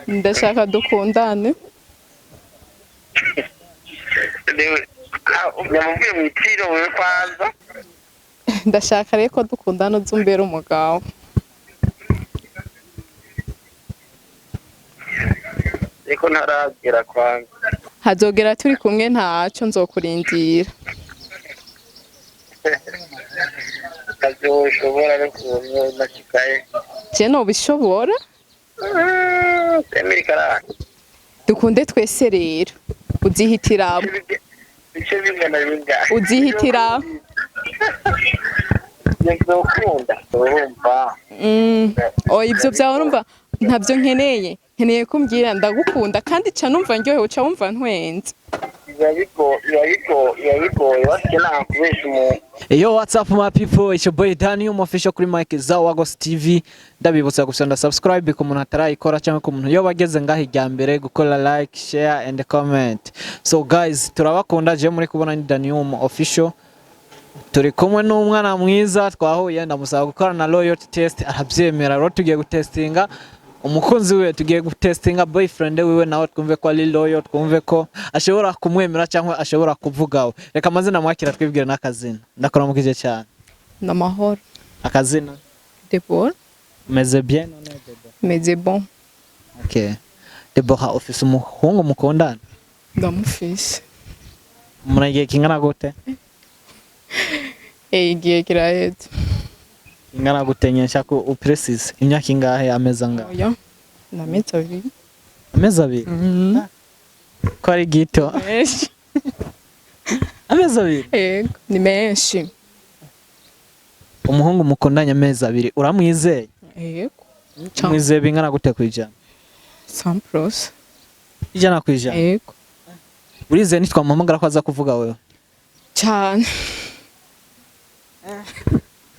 ndashaka dukundane. Nyamubwiye mu itiro wewe kwanza. Ndashaka reko dukundana uzumbera umugabo. Eko ntaragera kwanza. Hazogera turi kumwe ntaco nzokurindira. Kazoshobora no kubona kikaye. Je no bishobora? Amerika. Dukunde twese rero. Uzihitira. Bice bingana bingana. Uzihitira. Ndakunda urumva. Ivyo byawe urumva ntabyo nkeneye. Nkeneye kumbwira ndagukunda kandi ca numva ndyohe uca wumva ntwenze. Yo, what's up my people? It's your boy Daniel, official kuri Mike Zawagos TV. Ndabibutsa gusanda subscribe ku muntu atarayikora cyangwa ku muntu yo bageze ngaho ijya mbere gukora like, share and comment. So guys, turabakunda je muri kubona ni Daniel official. Turi kumwe n'umwana mwiza twahuye ndamusaba gukora na loyalty test arabyemera rero tugiye gutestinga umukunzi we tugiye gutestinga boyfriend wiwe nawe twumve ko ari loyal twumve ko ashobora kumwemera cyangwa ashobora kuvugaho reka amazina mwakira twibwire n'akazina ndakora mukije cyane Namahoro akazina Deborah meze bien on est Deborah meze bon okay Deborah office umuhungu mukundana ndamufise muragiye kingana gute igihe kiraheze ingana gute nyensha ko uprecise imyaka ingahe ameza ngahe oya nameza abiri ameza abiri ko ari gito ameza abiri yego ni menshi umuhungu mukundanya ameza abiri uramwizeye yego mwizeye bingana gute kwijana 100% ijana kwijana yego urizeye nitwamuhamagara ko aza kuvuga wewe cyane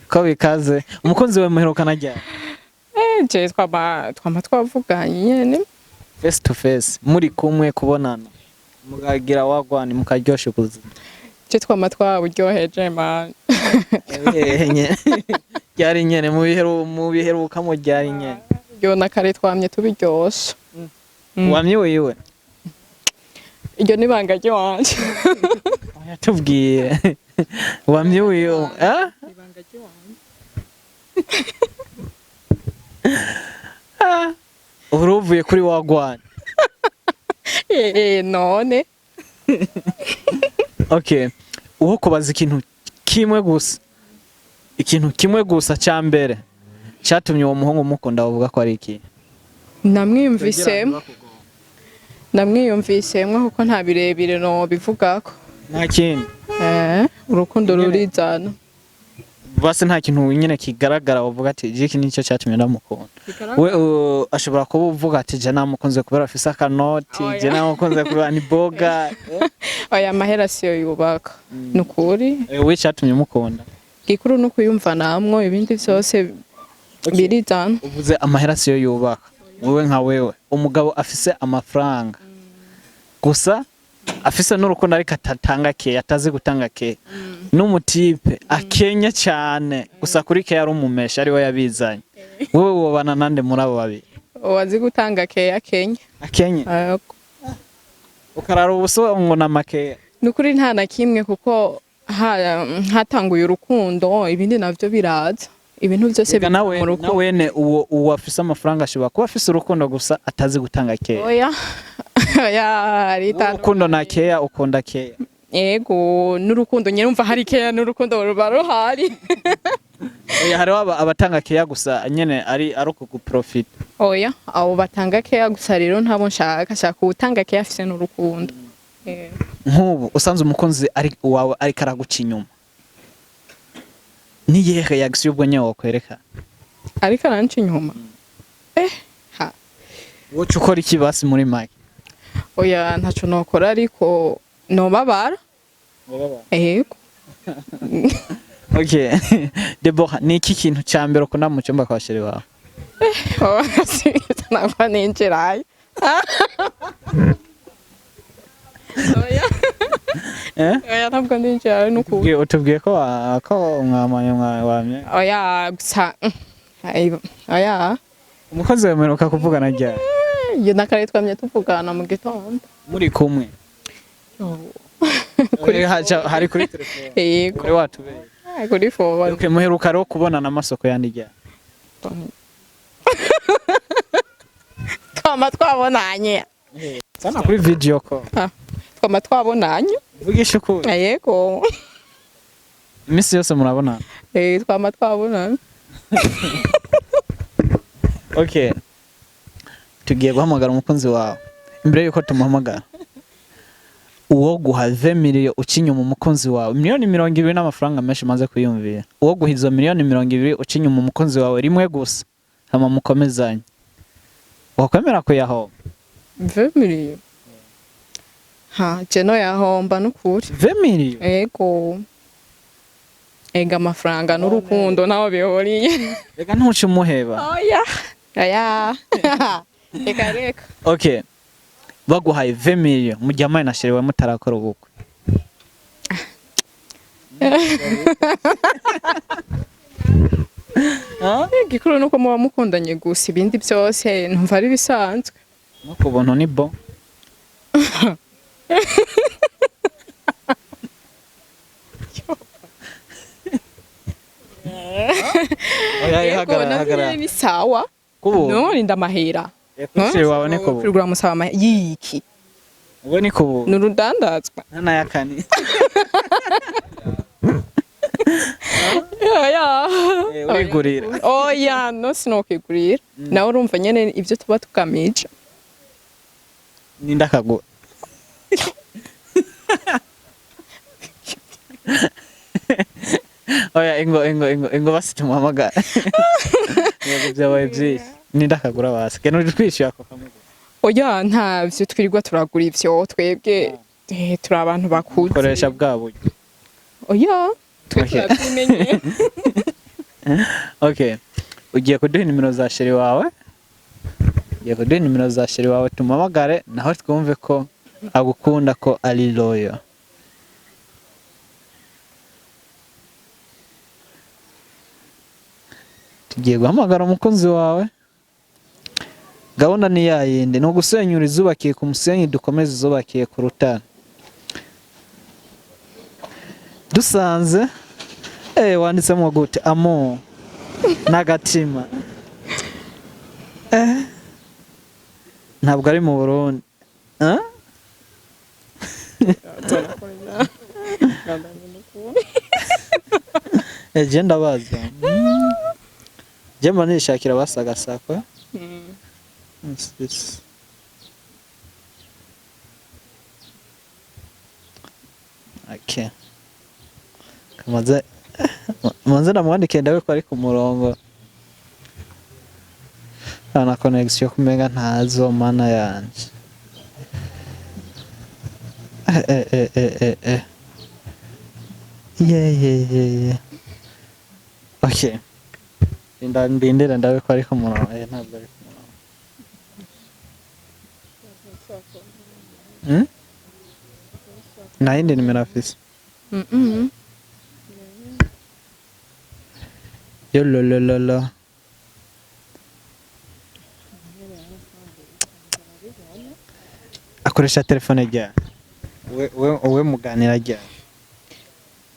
ko bikaze umukunzi we muherukana ryari je twama twavuganye nyene face to face muri kumwe kubonana mugagira wagwani mukaryoshe kuzima je twama twaburyoheje man nye ryari nyene mu biheruka mu ryari nyene yo nakare twamye tubiryoshe wamye wewe iryo nibanga ryanje yatubwiye wamye wewe ibanga ryanje uruvuye kuri wagwani none okay uho kubaza ikintu kimwe gusa cyambere cyatumye uwo muhungu mukunda bavuga ko ari iki namwiyumvisemwe kuko nta birebire no bivugako nta kintu urukundo rurizana base nta kintu nyine kigaragara bavuga ati iki nicyo cyatumye ndamukunda we ashobora kuba uvuga ati je namukunze kubera afise akanoti je namukunze kubera ni boga oya mahera siyo yubaka nukuri we cyatumye mukunda gikuru no kuyumva namwo ibindi byose birizana uvuze amahera siyo yubaka wewe nka wewe umugabo afise amafaranga gusa afise n'urukundo ariko atatanga ke atazi gutanga ke n'umutipe akenya cyane gusa kuri ke yari umumesha ari we yabizanye wowe wobana nande muri abo babiri wazi gutanga ke akenya ukarara ubuso ngo namake nukuri nta na kimwe kuko hatanguye urukundo ibindi navyo biraza ibintu byose nawe nawene uwo afise amafaranga ashobora kuba afise urukundo gusa atazi gutanga ke oya urukundo na keya ukunda keya yego n'urukundo nyerumva hari keya n'urukundo ruba ruhari oya hariho abatanga keya gusa nyene ari ku profit oya abo batanga keya gusa rero ntabo nshaka utanga keya afise n'urukundo nk'ubu usanze umukunzi ari wawe ari karaguca inyuma niye reaction ubwo nyawo kwereka ariko aranca inyuma wocu ukora iki basi muri Mike oya ntaco nokora ariko nobabara yego okay Deborah ni iki kintu cyambere ukunda mu cyumba kwa sheri wawe ntabwo ninjirayo oya ntabwo ninjirayo n'ukuri utubwiye ko mwamanye wamye oya gusa oya umukozi wemeruka kuvugana ryari iyo nakare twamye tuvugana mu gitondo. muri kumwe hari kuri telefone Yego. kuri watubeye Kuri phone. okay muheruka ro kubonana amasoko yanijya Twama twabonanye. sana kuri video call Twama twabonanye. vugisha ko Yego. imisi yose murabonana Twama twabonanye. okay tugiye guhamagara umukunzi wawe imbere yuko tumuhamagara uwo guha 20 miliyo ucinyuma umukunzi wawe miliyoni 20 n'amafaranga menshi maze kuyumvira uwo guha izo miliyoni 20 ucinyuma umukunzi wawe rimwe gusa hama mukomezanye wakwemera ko yaho 20 miliyo. Jeno yahomba n'ukuri. 20 miliyo Yego. Ega amafaranga n'urukundo naho bihoriye. reka ntuce umuheba Oya. Aya. Reka. okay baguhaye 20 miliyo mujyamaye na sherewe mutarakora ubukwe Igikuru nuko muba mukundanye gusa ibindi byose ntumva ari bisanzwe. no kubuntu ni bo Yego ni sawa. kubu No ni ndamahera. sherewe wawe ni kubu Kuri musaba amahera yiki. ubwo ni kubu Nurudandazwa. nana yakani Ya. urigurira Oya no sinokigurira. Nawe urumva nyene ibyo tuba tugamije. nindakagura oya ingo basitumuhamagara yego byabaye byinshi nindakagura basi kene uri kwishyura ako kamwe Oya ntavyo twirirwa turagura ivyo twebwe turi abantu bakuze. koresha bwa buryo Oya twe Okay. turabimenye. okay ugiye kuduha nimero za sheri wawe tumamagare naho twumve ko agukunda ko ari loyo tugiye guhamagara umukunzi wawe gahunda ni yayindi ni ugusenyura izubakiye ku musenyi dukomeze izubakiye ku rutare dusanze wanditsemo gute amo n'agatima ntabwo ari mu Burundi je ndabaza je mba nishakira basagasakwa okay kamaze namwandike ndawe ko ari ku murongo ana connection kumenga ntazo mana yanje yeah okay ndindira ndawe ko ari ku murongo ntabwo ari ku murongo nayindi nimero afise yo lolololo akoresha telefone rya we muganira rya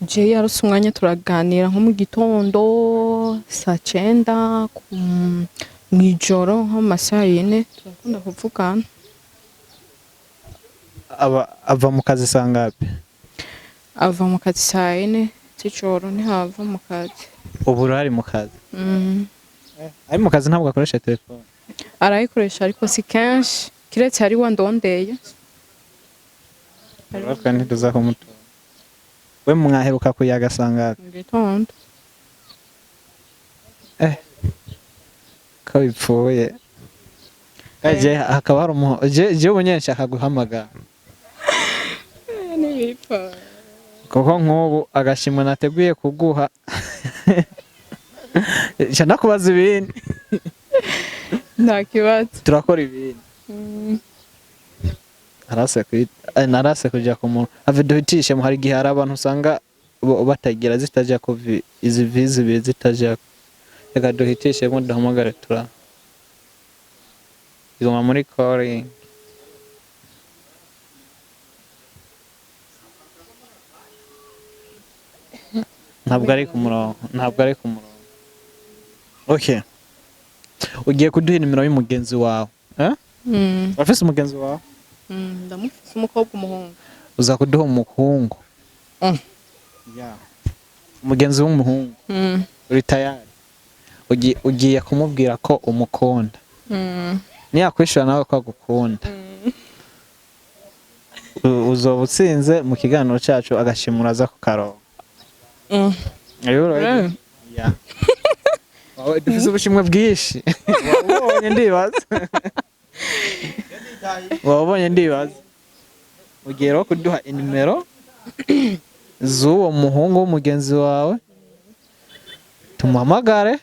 Je yarose umwanya turaganira nko mu gitondo saa 9 mw'ijoro nko masaha 4 turakunda kuvugana. ava mu kazi sangapi Ava mu kazi saa 4 z'ijoro ntihava mu kazi. ubu ari mu kazi ari mu kazi ntabwo akoresha telefone Arayikoresha ariko si kenshi kiretse hari wandondeye. ariko ntituza kumutora we mwaheruka kuyaga sangapi Mu gitondo. ko bipfuye je hakaba hari je umunyenshaka guhamagara kuko nk'ubu agashimwe nateguye kuguha cyane kubaza ibindi Nta kibazo. turakora ibindi narase kujya ku muntu ave duhitishe mu hari igihe hari abantu usanga batagira zitajya ku izi vizi biri zitajya reka duhitishe mu duhamagare tura iguma muri calling. Ntabwo ari ku murongo. Okay. Ugiye kuduha nimero y'umugenzi wawe. Urafise umugenzi wawe? Ndamufise umukobwa umuhungu. Uza kuduha umuhungu. Yeah. Umugenzi w'umuhungu. Uri tayari? Ugiye kumubwira ko umukunda. Niyakwishura nawe ko agukunda. Uzoba utsinze mu kiganiro cyacu agashimura aza ku karongo. Ayuro. Yeah. Dufise ubushimwe bwinshi. Wabonye ndibaza. Ugiye ro kuduha inimero z'uwo muhungu w'umugenzi wawe. Tumuhamagare.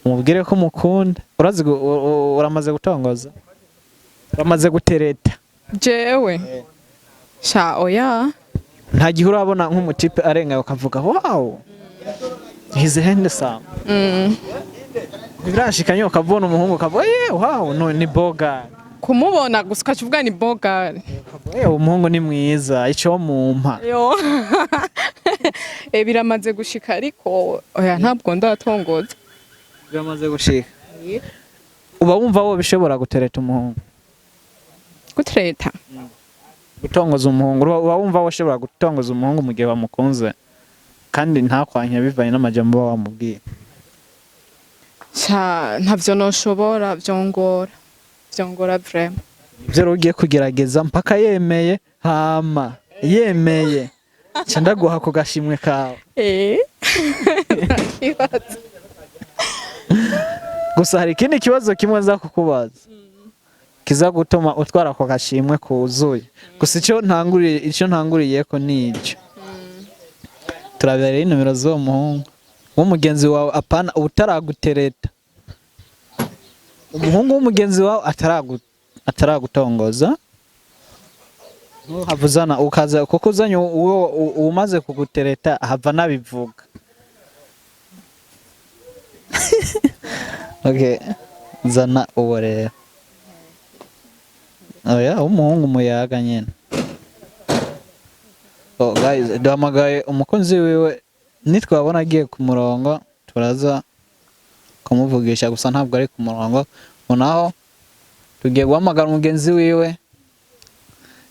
Umubwire ko mukunda. Uramaze gutongoza? Uramaze gutereta? Jewe. Sha oya. Nta gihe urabona nk'umutipe arenga ukavuga wow. He's handsome. Birashikanye ukabona umuhungu ukavuga wow no ni boga. Kumubona gusa ukavuga ni boga. Umuhungu ni mwiza icyo mumpa. Yo. Biramaze gushika ariko oya ntabwo ndatongoza. Biramaze gushika. Uba wumva wo bishobora gutereta umuhungu. Gutereta. Gutongoza umuhungu uba wumva wo bishobora gutongoza umuhungu mu gihe bamukunze. Kandi ntakwanya bivanye n'amajambo wamubwiye. Ntavyo noshobora byongora vraiment. Ibyo rugiye kugerageza mpaka yemeye hama yemeye ndaguha ku gashimwe kawe. Gusa hari ikindi kibazo kimwe za kukubaza kiza gutuma utwara ako gashimwe kuzuye. Gusa icyo ntanguriye ko nico turabere nimero zo muhungu w'umugenzi wawe apana utaragutereta. Umuhungu w'umugenzi wawe ataragutongoza havuzana ukaza kuko uzanye uwo umaze kugutereta hava nabivuga. Okay, zana uwo rero. Oya umuhungu muyaga nyene. Oh guys, duhamagaye umukunzi wiwe nitwabona agiye ku murongo turaza kumuvugisha gusa ntabwo ari ku murongo. Unaho tugiye guhamagara umugenzi wiwe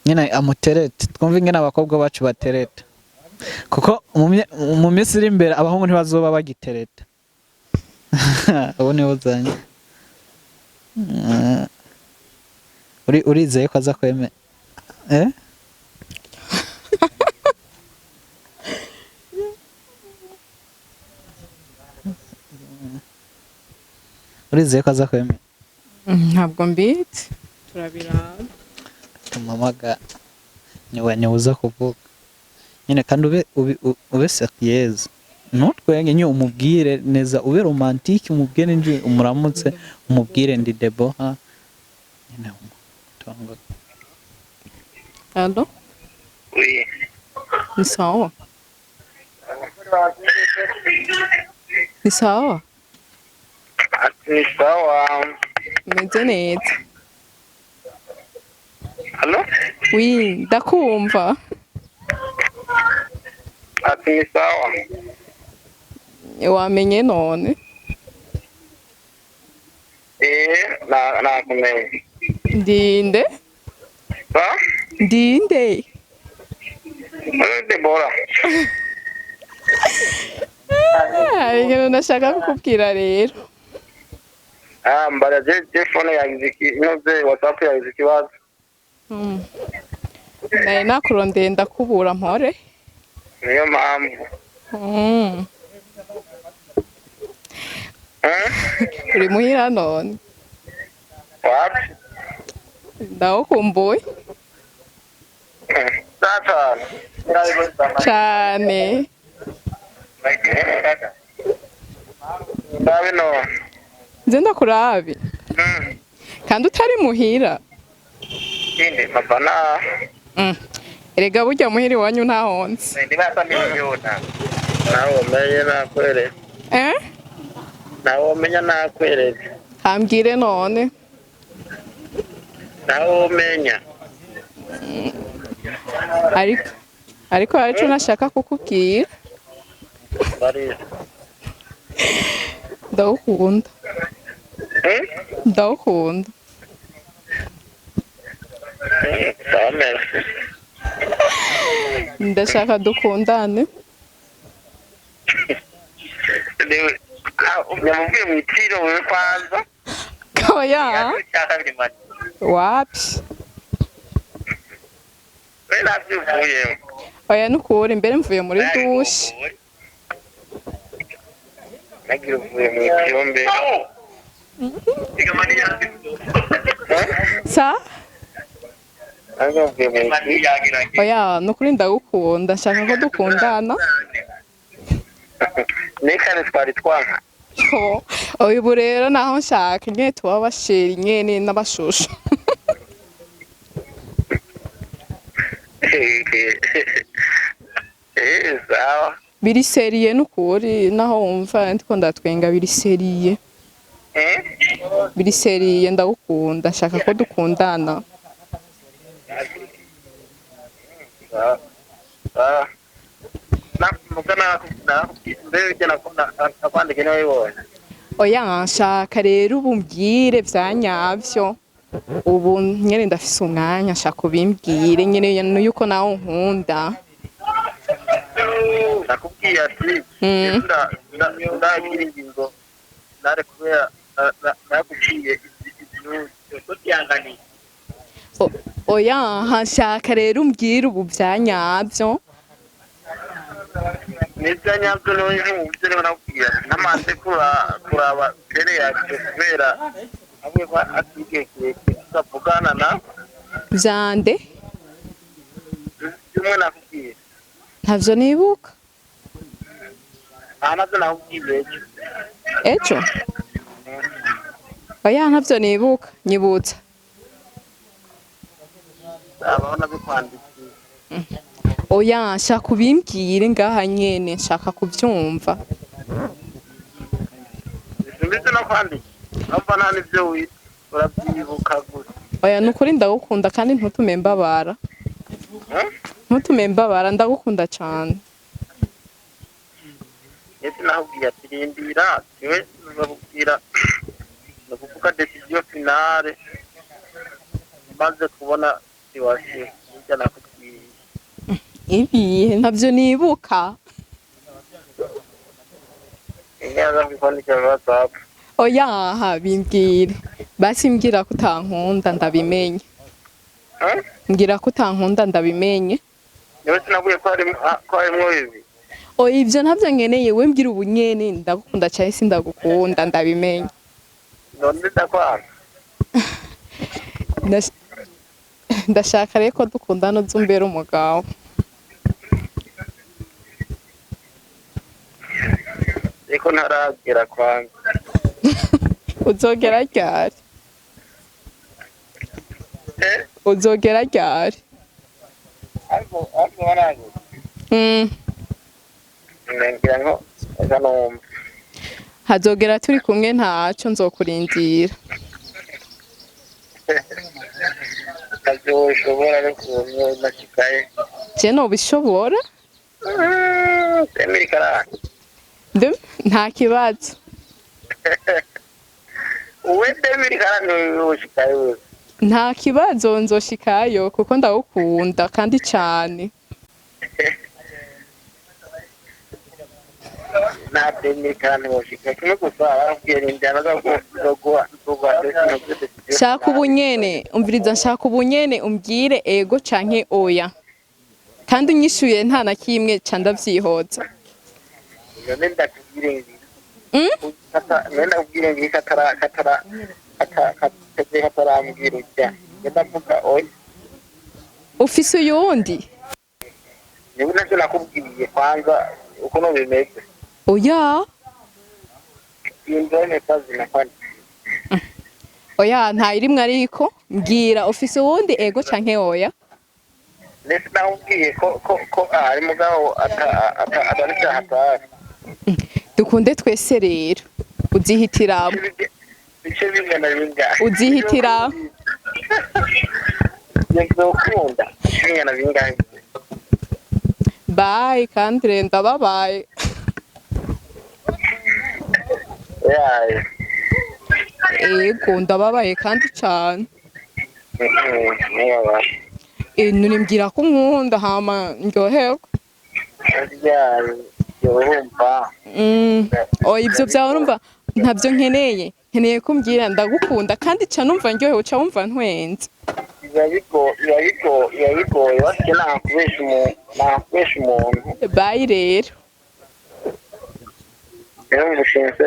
nyine amuterete twumve ingene abakobwa bacu batereta kuko mu minsi iri imbere abahungu ntibazoba bagitereta. Ubu niho uzanye urizeye ko aza kwemera urizeye ko aza kwemera? Ntabwo mbitse turabiraba. Tumamaga niwe uza kuvuga nyine kandi ube seriyeuse ntutwenge nyine umubwire neza ube romantique umubwire nje umuramutse umubwire ndi Deboha nyine umutongo. Allo? Oui. Ni sawa? Ni sawa? Ni sawa. Meze neza. Allo? Oui, ndakumva. Ni sawa. Wamenye none? Nakumenye. Ndinde? Ba? Ndinde? Debora. Ibintu ndashaka kukubwira rero. Mbaraje telefone yagize inoze WhatsApp yagize ikibazo. Naye nakurondeye ndakubura mpore. Niyo mpamvu. Uri muhira none? Wapi? Ndawukumbuye. Satana. Cyane. Ndabe no. Nze ndakurabi. Kandi utari muhira. Inde mapana. Erega burya muhiri wanyu ntahonze. Ndibasa miliyona. Nawe umenye nakwereka. Nawe umenya nakwereka. Ambwire none. nawe umenya ariko hari icyo nashaka kukubwira. bari Ndagukunda. Ndagukunda. merci Ndashaka dukundane. nyamubwiye mu itiro wewe kwanza Oya. Wapi? we navyuvuyemo Oya nukuri mbere mvuye muri dushe. nagira uvuye mu icyombe Sa? nagira uvuye mu icyombe Oya nukuri ndagukunda. Nshaka ko dukundana. nekane twari twanka Ubu rero naho nshaka nyene tuba basheri nyene n'abashusho. sawa Biri seriye nukuri naho wumva ndiko ndatwenga biri seriye. Biri seriye ndagukunda. Nshaka ko dukundana. Oya nshaka rero ubu mbwire vya nyavyo. Ubu nyene ndafise umwanya nshaka ubimbwire nyene yuko nawe unkunda. nakubwiye ati ndagira ingingo nare kubera nakubwiye Oya nshaka rero umbwire ubu vya nyavyo. nibyo nyabyo niwe nk'umubyo niwe nakubwiye ati namaze kuraba mbere yacu kubera hamwe atigeye tutavugana na Vyande? bimwe nakubwiye Ntavyo nibuka. ntabyo nakubwiye Ejo? Oya ntavyo nibuka. Nyibutsa. abona bikwandikiye Oya nshaka ubimbwire ngaha nyene nshaka kuvyumva. ndetse no kwandika numva nta n'ibyo wita urabyibuka gusa Oya nukuri ndagukunda kandi ntutume mbabara. Ntutume mbabara ndagukunda cane. ndetse nakubwiye ati rindira siwe nzakubwira ndakuvuga decision finale maze kubona siwasiyo nibyo nakubwiye Ibihe ntavyo nibuka. neza kwandikira WhatsApp Oya bimbwire. Basi mbwira ko utankunda ndabimenye. Mbwira ko utankunda ndabimenye. niwe sinavuye ko harimwo ibi Oya ivyo ntavyo nkeneye we mbwira ubu nyene ndagukunda cane sindagukunda ndabimenye. none ndakwanga Ndashaka rero ko dukundana uzumbera umugabo. ariko ntaragera kwanga Uzogera ryari? Uzogera ryari? ariko barangije ngira ngo numva Hazogera turi kumwe ntaco nzokurindira. ntabyo ushobora no kumenya nashikaye Je nobishobora? Emiri karani Nta kibazo. uwe Emiri karani ushikaye wese Nta kibazo nzoshikayo kuko ndagukunda kandi cane. nta Emiri karani ushikaye kimwe gusa barakubwiye n'injyana zo guha Shaka ubunyene umviriza nshaka ubunyene umbwire ego canke oya. Kandi unyishuye nta na kimwe ca ndavyihoza. none ndakubwire nenda kubwire ngi katarambwira ujya ndavuga oya Ufise uyundi? niba nacyo nakubwiye kwanza uko no bimeze Oya. indone kazi nakwandi Oya nta irimwe ariko mbwira ufise uwundi ego canke oya. nese nakubwiye ko ari mugabo ataricyo hatari Dukunde twese rero. Uzihitiramo. bice bingana bingana Uzihitiramo. bizokunda ibinyana bingahe bye kandi ndababaye yaye ego ndababaye kandi cyane niba nurimbwira ko nkunda hama ndyohewe yaye urumva ibyo byawe urumva ntabyo nkeneye kumbwira ndagukunda kandi cyane numva ndyohewe uca wumva ntwenze biba bigoye bafite nakubesha umuntu bayi rero rero ngushinzwe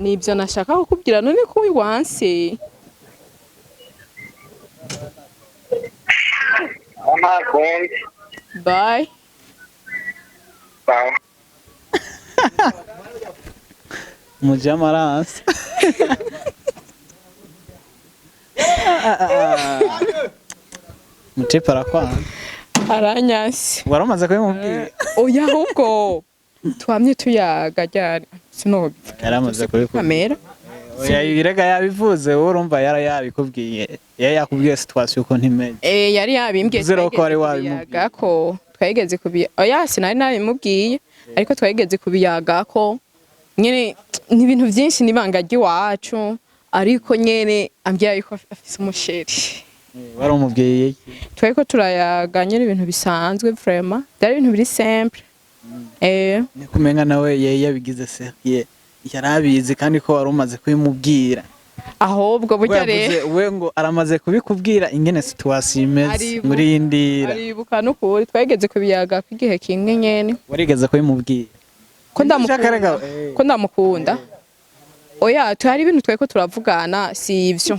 nibyo nashaka kukubwira none ko wiwanse amakundi bayi Mujamaransa. Mutipe arakwanga. aranyasi Waramaze kubimubwira. oya ahubwo twamye tuyaga ryari sinobipfa Yaramaze kubikubwira. kamera Oya irega yabivuze urumva yabikubwiye. Yakubwiye situation uko ntimeze. yari yabimbwiye Zero ko wari wabimubwiye. ko twageze kubiya oya sinari nabimubwiye ariko twageze kubiyaga ko nyene ni ibintu byinshi nibanga ry'iwacu ariko nyene ambyaye ko afise umusheri Wari umubwiye iki? twari ko turayaga nyene ibintu bisanzwe vraiment byari ibintu biri simple Ni kumenga nawe yabigize seriye. Yarabizi kandi ko wari umaze kubimubwira. ahubwo burya rero we ngo aramaze kubikubwira ingene situation imeze muri indira. aribuka n'ukuri twageze kubiyaga ko igihe kimwe nyene Warigeze kubimubwira. ko ndamukunda oya tuhari ibintu twari ko turavugana si ivyo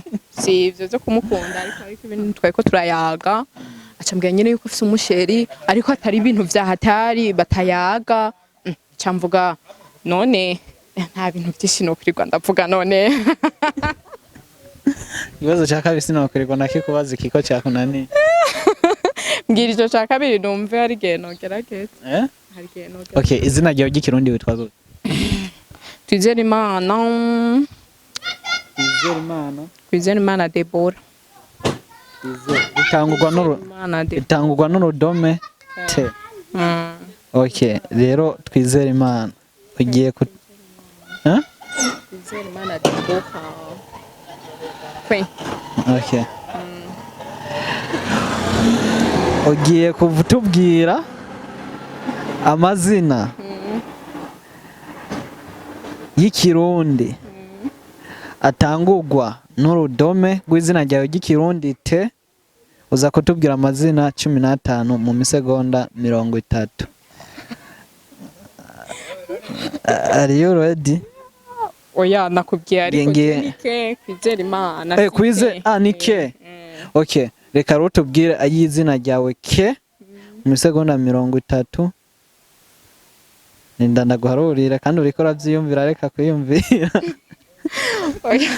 byo kumukunda ariko ibintu twari ko turayaga acambwira nyine yuko afise umusheri ariko atari ibintu vyahatari batayaga camvuga none nta bintu byinshi no kuri Rwanda ndavuga none Ikibazo cya kabiri sinokwirirwa nakikubaza ikiko cyakunaniye. mbwira icyo cya kabiri numve hari igihe nogerageza hari igihe nogerageza Okay, izina ryawe ry'ikirundi witwa gute? Twizerimana Twizerimana Deborah Itangurwa n'urudome T. Okay, rero Twizerimana ugiye ku Twizerimana Deborah kwe Okay. Ugiye kutubwira amazina y'ikirundi atangurwa n'urudome rw'izina ryawe ry'ikirundi T. Uza kutubwira amazina 15 mu misegonda 30. Are you ready? oya nakubwiye ariko Ngiye. Twizerimana Ni ke. Okay, reka rero tubwire ay'izina ryawe ke mu misegonda 30. Ninda ndaguharurira kandi uriko uravyiyumvira reka kwiyumvira. oya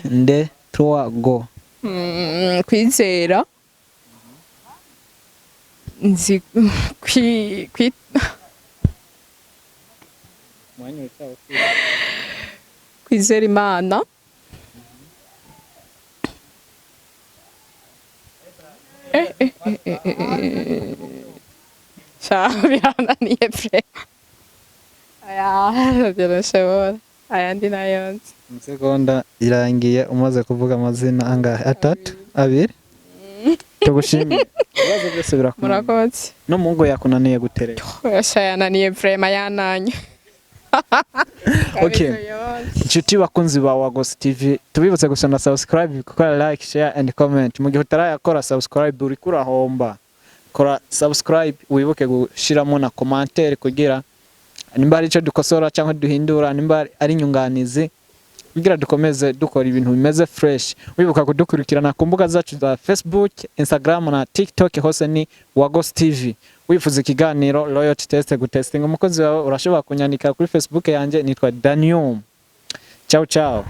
Nde 3 go. Kwizera nzi kwizera Imana birananiye pre aya birashobora ayandi nayo nzi Seconda irangiye umaze kuvuga amazina angahe? 3 2 tugushimire. Ibibazo byose birakomeye. murakoze No mungo yakunaniye guterera. yananiye vraiment yananye Okay. Inshuti bakunzi ba Wagos TV, tubibutse gusana subscribe, gukora like, share and comment. Mu gihe utarayakora subscribe uri kurahomba. Kora subscribe wibuke gushiramo na commentaire kugira nimba ari cyo dukosora cyangwa duhindura, nimba ari nyunganizi kugira dukomeze dukora ibintu bimeze fresh. Wibuka kudukurikirana ku mbuga zacu za Facebook, Instagram na TikTok hose ni Wagos TV. Wifuza ikiganiro loyalty test gutestinga umukozi wawe urashobora kunyandika kuri Facebook yanjye nitwa Danium. Ciao ciao.